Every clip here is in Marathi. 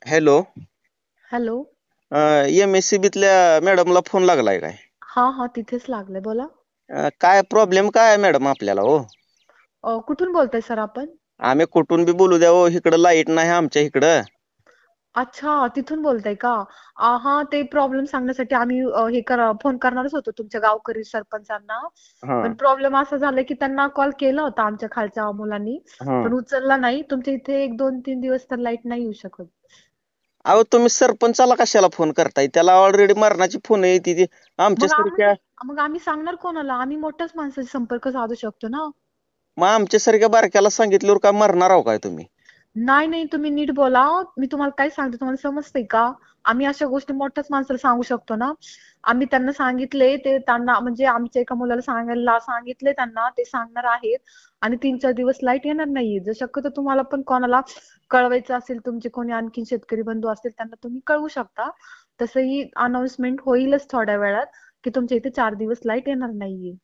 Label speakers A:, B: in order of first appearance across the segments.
A: हॅलो.
B: हॅलो.
A: MSCBतल्या मॅडमला फोन लागलाय काय?
B: हा हा, तिथेच लागले, बोला.
A: काय प्रॉब्लेम काय आहे मॅडम आपल्याला हो?
B: कुठून बोलताय सर आपण?
A: आम्ही कुठून बी बोलू द्या हो, इकडं लाईट नाही आमच्या इकडं.
B: अच्छा, तिथून बोलताय का? हा, ते प्रॉब्लेम सांगण्यासाठी आम्ही फोन करणारच होतो तुमच्या गावकरी सरपंचांना.
A: हा
B: पण प्रॉब्लेम असं झालाय की त्यांना कॉल केला होता आमच्या खालच्या मुलांनी,
A: हा.
B: पण उचलला नाही. तुमच्या इथे 1 2 3 दिवस तर लाईट नाही येऊ शकत.
A: अहो तुम्ही सरपंचाला कशाला फोन करताय? त्याला ऑलरेडी मरणाची फोन येते ती
B: मग
A: आमच्यासारख्या.
B: आम्ही मग आम्ही सांगणार कोणाला? आम्ही मोठ्याच माणसाशी संपर्क साधू शकतो ना.
A: मग आमच्यासारख्या बारक्याला सांगितल्यावर काय मरणार आहो काय तुम्ही?
B: नाही नाही, तुम्ही नीट बोला. मी तुम्हाला काय सांगते, तुम्हाला समजतंय का? आम्ही अशा गोष्टी मोठ्याच माणसाला सांगू शकतो ना. आम्ही त्यांना सांगितले, ते त्यांना म्हणजे आमच्या एका मुलाला सांगायला सांगितले त्यांना, ते सांगणार आहेत. आणि 3 4 दिवस लाईट येणार नाहीये. जर शक्यतो तुम्हाला पण कोणाला कळवायचं असेल, तुमचे कोणी आणखी शेतकरी बंधू असतील त्यांना तुम्ही कळवू शकता. तसंही अनाउन्समेंट होईलच थोड्या वेळात की तुमच्या इथे 4 दिवस लाईट येणार नाहीये.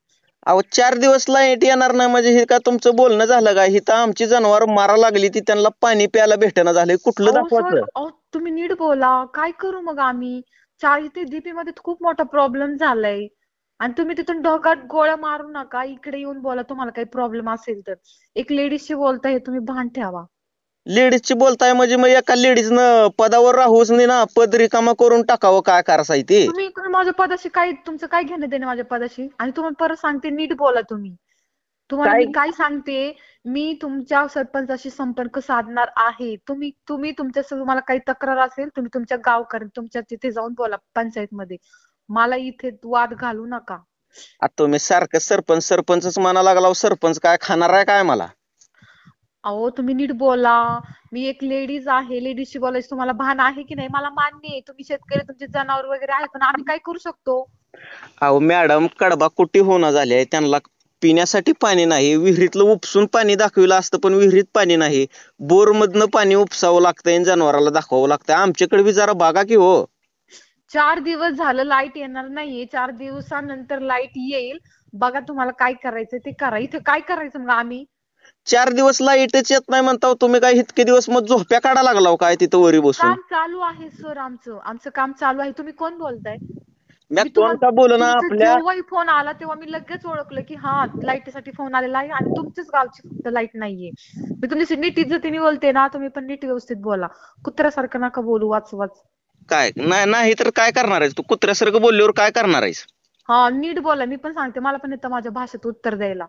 A: अहो 4 दिवस लाईट येणार नाही म्हणजे हे का तुमचं बोलणं झालं का? ही तर आमची जनावर मारा लागली ती, त्यांना पाणी प्यायला भेटेना झालंय, कुठलं
B: अहो सर,
A: दाखवायचं?
B: अहो तुम्ही नीट बोला. काय करू मग आम्ही? इथे DP मध्ये खूप मोठा प्रॉब्लेम झालाय. आणि तुम्ही तिथून ढगात गोळ्या मारू नका. इकडे येऊन बोला तुम्हाला काही प्रॉब्लेम असेल तर. एक लेडीजशी बोलताय हे तुम्ही भान ठेवा.
A: लेडीजची बोलताय म्हणजे मग एका लेडीजनं पदावर राहूच नाही ना, पद रिकामा करून टाकावं, काय करायचंय ते?
B: तुम्ही माझ्या पदाशी काय, तुमचं काय घेणं देणं माझ्या पदाशी? आणि तुम्हाला परत सांगते, नीट बोला तुम्ही. तुम्हाला
A: काय?
B: मी काय सांगते, मी तुमच्या सरपंचाशी संपर्क साधणार आहे. तुम्ही तुम्हाला काही तक्रार असेल, तुम्ही तुमच्या गावकरी तुमच्या तिथे जाऊन बोला पंचायतमध्ये. मला इथे वाद घालू नका.
A: आता तुम्ही सारखं सरपंच सरपंचच म्हणा लागला, सरपंच काय खाणार आहे काय मला?
B: अहो तुम्ही नीट बोला. मी एक लेडीज आहे. लेडीजशी बोलायचं तुम्हाला भान आहे की नाही? मला मान्य आहे. तुम्ही शेतकरी, तुमचे जनावर वगैरे आहे, पण आम्ही काय करू शकतो?
A: अहो मॅडम, कडबाकुटी होणं झाली, त्यांना पिण्यासाठी पाणी नाही. विहिरीतलं उपसून पाणी दाखविलं असतं, पण विहिरीत पाणी नाही. बोर मधनं पाणी उपसावं लागतंय आणि जनावराला दाखवावं लागतंय. आमच्याकडे बी जरा बघा की हो.
B: 4 दिवस झालं लाईट येणार नाहीये. 4 दिवसानंतर लाईट येईल. बघा तुम्हाला काय करायचं ते करा. इथे काय करायचं मग आम्ही?
A: 4 दिवस लाईटच येत नाही म्हणताव तुम्ही, काय इतके दिवस मग झोप्या काढा लागलाव काय तिथं वरी बसून?
B: काम चालू आहे सर आमचं. आमचं काम चालू आहे. तुम्ही कोण बोलताय?
A: मी
B: मी
A: कोण
B: तुम्हाला
A: का बोलना
B: तुमचा
A: आपल्या.
B: जेव्हाही फोन आला तेव्हा मी लगेच ओळखलं की हा, लाईटीसाठी फोन आलेला आहे आणि तुमच्याच गावची फक्त लाईट नाहीये. मी तुमच्याशी नीट इज्जतीने बोलते ना, तुम्ही पण नीट व्यवस्थित बोला. कुत्र्यासारखं नका बोलू वाच वाच.
A: काय नाही नाही तर काय करणार आहेस तू? कुत्र्यासारखं बोलल्यावर काय करणार आहेस?
B: हा, नीट बोला. मी पण सांगते, मला पण येतं माझ्या भाषेत उत्तर द्यायला.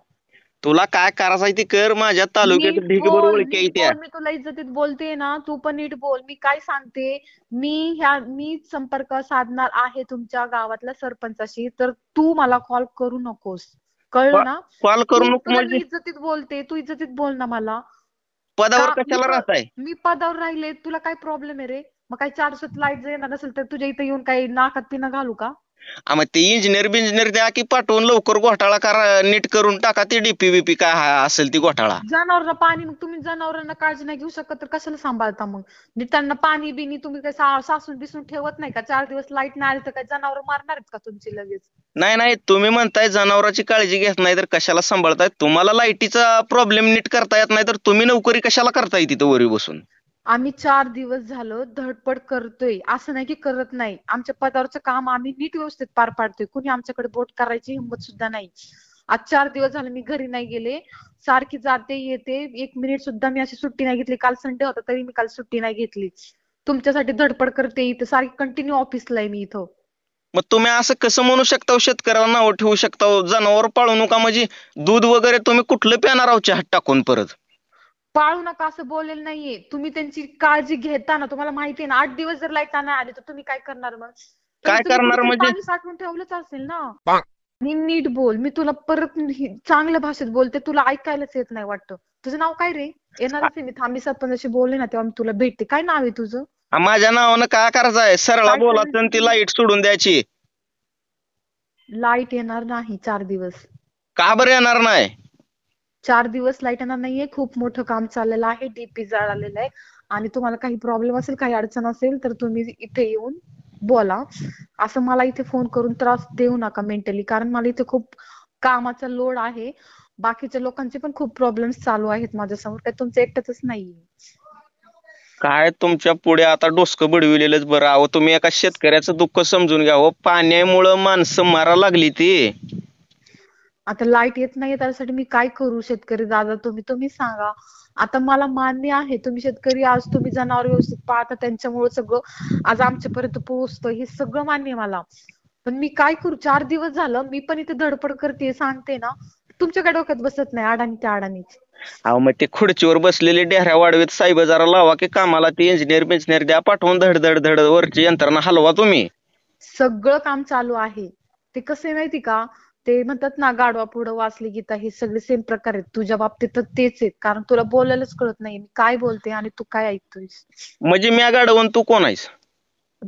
A: तुला काय करायचंय ते कर, माझ्या तालुक्यात
B: नीट
A: ढीगभर
B: बोल,
A: ओळखी
B: नीट
A: आहे त्या.
B: बोल. मी तुला इज्जतीत बोलते ना, तू पण नीट बोल. मी काय सांगते, मी संपर्क साधणार आहे तुमच्या गावातल्या सरपंचाशी, तर तू मला कॉल करू नकोस. कळलं ना?
A: कॉल करू
B: तू
A: नको
B: तुला
A: म्हणजे?
B: मी इज्जतीत बोलते, तू इज्जतीत बोल ना मला.
A: पदावर
B: का
A: कशाला राहताय?
B: मी पदावर राहिले, तुला काय प्रॉब्लेम आहे रे? मग काय 400 लाईट जर येणार नसेल तर तुझ्या इथे येऊन काही नाकात पिणं घालू का?
A: मग ते इंजिनियर बिंजिनियर द्या की पाठवून, लवकर घोटाळा करा, नीट करून टाका ते डीपी बीपी काय असेल ती घोटाळा.
B: जनावरांना पाणी, मग तुम्ही जनावरांना काळजी नाही घेऊ शकत तर कशाला सांभाळता मग? नीट त्यांना पाणी बिनी तुम्ही काय सासून बिसून ठेवत नाही का? 4 दिवस लाईट नाही आली तर काय जनावर मारणार आहेत का तुमची लगेच?
A: नाही नाही, तुम्ही म्हणताय जनावरांची काळजी घेत नाही तर कशाला सांभाळताय? तुम्हाला लाईटीचा प्रॉब्लेम नीट करता येत नाही तर तुम्ही नोकरी कशाला करताय तिथं वरी बसून?
B: आम्ही 4 दिवस झालं धडपड करतोय. असं नाही की करत नाही. आमच्या पदावरचं काम आम्ही नीट व्यवस्थित पार पाडतोय. कुणी आमच्याकडे बोट करायची हिंमत सुद्धा नाही. आज 4 दिवस झाले मी घरी नाही गेले. सारखी जाते येते. 1 मिनिट सुद्धा मी अशी सुट्टी नाही घेतली. काल संडे होता तरी मी काल सुट्टी नाही घेतली. तुमच्यासाठी धडपड करते इथं. सारखी कंटिन्यू ऑफिसला आहे मी इथं.
A: मग तुम्ही असं कसं म्हणू शकता शेतकऱ्याला नाव ठेवू शकता? जनावर पाळू नका म्हणजे दूध वगैरे तुम्ही कुठलं पिणार आहो चहात टाकून परत?
B: पाळू नका असं बोललेलं नाहीये. तुम्ही त्यांची काळजी घेता ना. तुम्हाला माहिती आहे ना, 8 दिवस जर लाईट नाही आली तर तुम्ही काय करणार मग?
A: काय
B: तुम्ही
A: करणार
B: कुठेतरी
A: म्हणजे?
B: पाणी साठवून ठेवलंच असेल ना. नीट बोल. मी तुला परत चांगल्या भाषेत बोलते. तुला ऐकायलाच येत नाही वाटतं. तुझं नाव काय रे? येणारच आहे मी. थांबी सरपंचाशी बोलले ना तेव्हा मी तुला भेटते. काय नाव आहे तुझं?
A: माझ्या नावानं काय करायचंय? सरळा
B: काय
A: बोलायचं आणि ती
B: करायचं?
A: लाईट सोडून द्यायची.
B: लाईट येणार नाही 4 दिवस.
A: का बरं येणार नाही?
B: 4 दिवस लाईट येणार नाहीये. खूप मोठं काम चाललेलं आहे. DP जळालेलं आहे. आणि तुम्हाला काही प्रॉब्लेम असेल, काही अडचण असेल तर तुम्ही इथे येऊन बोला. असं मला इथे फोन करून त्रास देऊ नका मेंटली. कारण मला इथे खूप कामाचा लोड आहे. बाकीच्या लोकांचे पण खूप प्रॉब्लेम्स चालू आहेत माझ्यासमोर. काही तुमचं एकट्याच नाहीये.
A: काय तुमच्या पुढे आता डोसकं बडविलेलंच बरं. अहो तुम्ही एका शेतकऱ्याचं दुःख समजून घ्या हो. पाण्यामुळं माणसं मारा लागली ती.
B: आता लाईट येत नाहीये त्यासाठी मी काय करू शेतकरी दादा, तुम्ही सांगा. आता मला मान्य आहे तुम्ही शेतकरी, आज तुम्ही जनावर व्यवस्थित पाळता त्यांच्यामुळे सगळं आज आमच्यापर्यंत पोहोचतं, हे सगळं मान्य आहे मला. पण मी काय करू, 4 दिवस झालं मी पण इथे धडपड करते सांगते ना, तुमच्या काय डोक्यात बसत नाही, अडाणी त्या अडाणीच.
A: अहो मग ते खुर्चीवर बसलेले डेहऱ्या वाढवीत साहेब जरा लावा की कामाला, ती इंजिनियर बिंजिनियर द्या पाठवून, धड धड धड वरची यंत्रणा हलवा तुम्ही.
B: सगळं काम चालू आहे. ते कसं आहे माहिती का, ते म्हणतात ना गाढवा पुढं वाचली गीता, हे सगळे सेम प्रकार आहेत तुझ्या बाबतीत तर तेच आहेत. कारण तुला बोलायलाच कळत नाही मी काय बोलते आणि तू काय ऐकतोयस.
A: म्हणजे मी गाढवून तू कोण आहेस?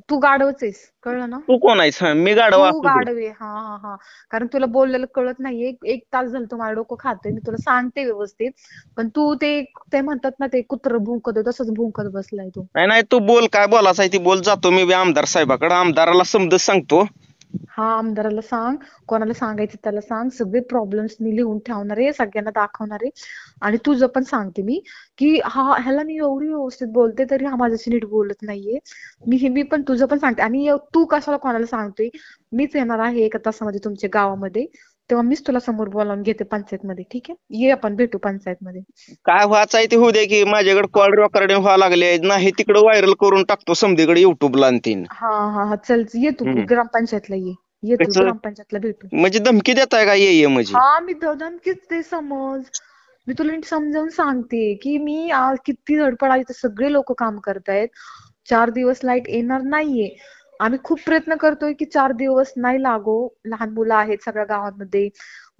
B: तू गाढवच आहेस, कळलं ना.
A: तू कोण आहेस? हं, मी गाढव
B: तू
A: असू दे.
B: गाढवे, हा हा हा. कारण तुला बोललेलं कळत नाहीये, एक तास झालं तुम्हाला डोकं खातोय, मी तुला सांगते व्यवस्थित. पण तू ते ते म्हणतात ना ते कुत्र भुंकत तसंच भुंकत बसलाय तू.
A: नाही नाही, तू बोल, काय बोलायचं आहे ती बोल. जातो मी बी आमदार साहेबाकडे, आमदाराला समज सांगतो.
B: हा आमदाराला सांग, कोणाला सांगायचं त्याला सांग, सगळे प्रॉब्लेम्स मी लिहून ठेवणार आहे, सगळ्यांना दाखवणार आहे. आणि तुझं पण सांगते मी की ह्याला मी एवढी व्यवस्थित बोलते तरी हा माझ्याशी नीट बोलत नाहीये. मी पण तुझं पण सांगते. आणि तू कशाला कोणाला सांगतोय, मीच येणार आहे एका तासामध्ये तुमच्या गावामध्ये, तेव्हा मीच तुला समोर बोलावून घेते पंचायत मध्ये, ठीक आहे. ये आपण भेटू पंचायत मध्ये.
A: काय व्हायचं आहे ते होऊ दे की, माझ्याकडे कॉल रेकॉर्डिंग व्हायला लागले नाही, तिकडे व्हायरल करून टाकतो समधीकडे युट्यूबला आणि तीन.
B: हा हा हा, चल ये तू ग्रामपंचायतला ये तू
A: कसं
B: ग्रामपंचायतला भेटू.
A: म्हणजे धमकी देताय का ये म्हणजे?
B: हा मी धमकीच ते समज. मी तुला नीट समजावून सांगते की मी आज किती धडपड आहे, सगळे लोक काम करतायत. 4 दिवस लाईट येणार नाहीये. आम्ही खूप प्रयत्न करतोय की 4 दिवस नाही लागो, लहान मुलं आहेत सगळ्या गावांमध्ये,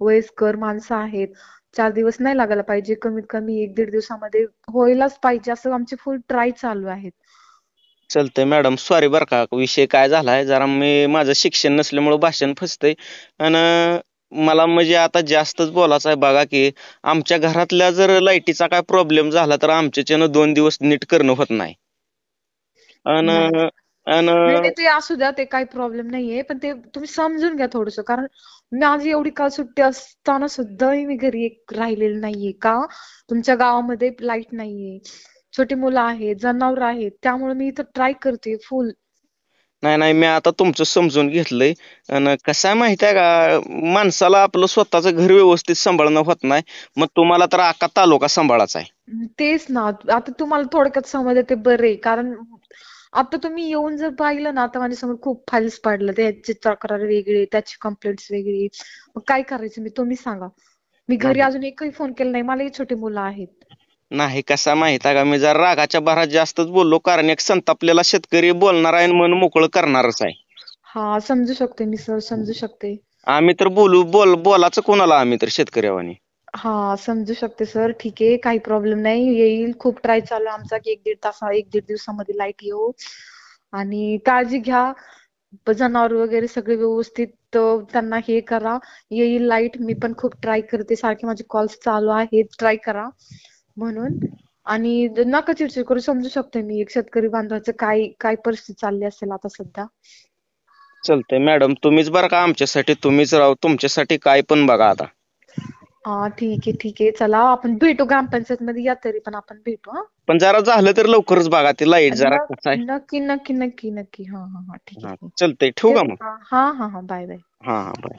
B: वयस्कर माणसं आहेत. 4 दिवस नाही लागायला पाहिजे, कमीत कमी 1-1.5 दिवसामध्ये व्हायलाच पाहिजे, असं आमची फुल ट्राय चालू आहे.
A: चालतंय मॅडम, सॉरी बरं का, विषय काय झालाय जरा मी माझं शिक्षण नसल्यामुळे भाषण फसतंय. आणि मला म्हणजे आता जास्तच बोलायचं आहे बघा की, आमच्या घरातल्या जर लाईटीचा काय प्रॉब्लेम झाला तर आमच्याच्यानं 2 दिवस नीट करणं होत नाही. आणि
B: नाही
A: आणि
B: नाही नाही, ते असू द्या, ते काही प्रॉब्लेम नाहीये, पण ते तुम्ही समजून घ्या थोडस. कारण माझी एवढी काल सुट्टी असताना सुद्धा मी घरी एक राहिलेली नाहीये का, तुमच्या गावामध्ये लाईट नाहीये, छोटी मुलं आहेत, जनावर आहेत, त्यामुळे मी इथं ट्राय करते फुल.
A: नाही नाही, मी आता तुमचं समजून घेतलंय. आणि कसं आहे माहिती आहे का, माणसाला आपलं स्वतःचं घर व्यवस्थित सांभाळणं होत नाही, मग तुम्हाला तर अख्खा तालुका सांभाळायचा आहे.
B: तेच ना, आता तुम्हाला थोडक्यात समजलं ते बरे. कारण आता तुम्ही येऊन जर पाहिलं ना, आता माझ्यासमोर खूप फाईल्स पडल्या, त्याची तक्रार वेगळी, त्याची कंप्लेंट्स वेगळी. मग काय करायचं मी, तुम्ही सांगा. मी घरी
A: नाही
B: अजून एकही फोन केला नाही, मलाही छोटी मुलं आहेत.
A: नाही, कसा माहित आहे का, मी जर रागाच्या भरात जास्तच बोललो, कारण एक संतापलेला शेतकरी बोलणार आहे आणि मन मोकळं करणारच आहे.
B: हा समजू शकते मी सर, समजू शकते.
A: आम्ही तर बोलाचं कोणाला, आम्ही तर शेतकऱ्यावानी.
B: हा समजू शकते सर, ठीक आहे, काही प्रॉब्लेम नाही. येईल, खूप ट्राय चालू आहे आमचा की 1-1.5 दिवसामध्ये लाईट येऊ. आणि काळजी घ्या, जनावर वगैरे सगळे व्यवस्थित त्यांना हे करा. येईल लाईट, मी पण खूप ट्राय करते, सारखे माझे कॉल्स चालू आहेत, ट्राय करा म्हणून. आणि नका चिडचिड करू, समजू शकते मी एक शेतकरी बांधवाचं काय काय परिस्थिती चालली असेल आता सध्या.
A: चालतंय मॅडम, तुम्हीच बरं का आमच्यासाठी, तुम्हीच राव, तुमच्यासाठी काय पण बघा आता.
B: हा ठीक आहे, चला आपण भेटू ग्रामपंचायत मध्ये, या तरी पण आपण भेटू. हा
A: पण जरा झालं तर लवकरच बघा, ते लाईट जरा कसं आहे.
B: नक्की नक्की नक्की नक्की, हा हा हा, ठीक
A: हा
B: आहे.
A: चालतंय, ठेवू का मग?
B: हा हा हा, बाय बाय.
A: हा हा, बाय.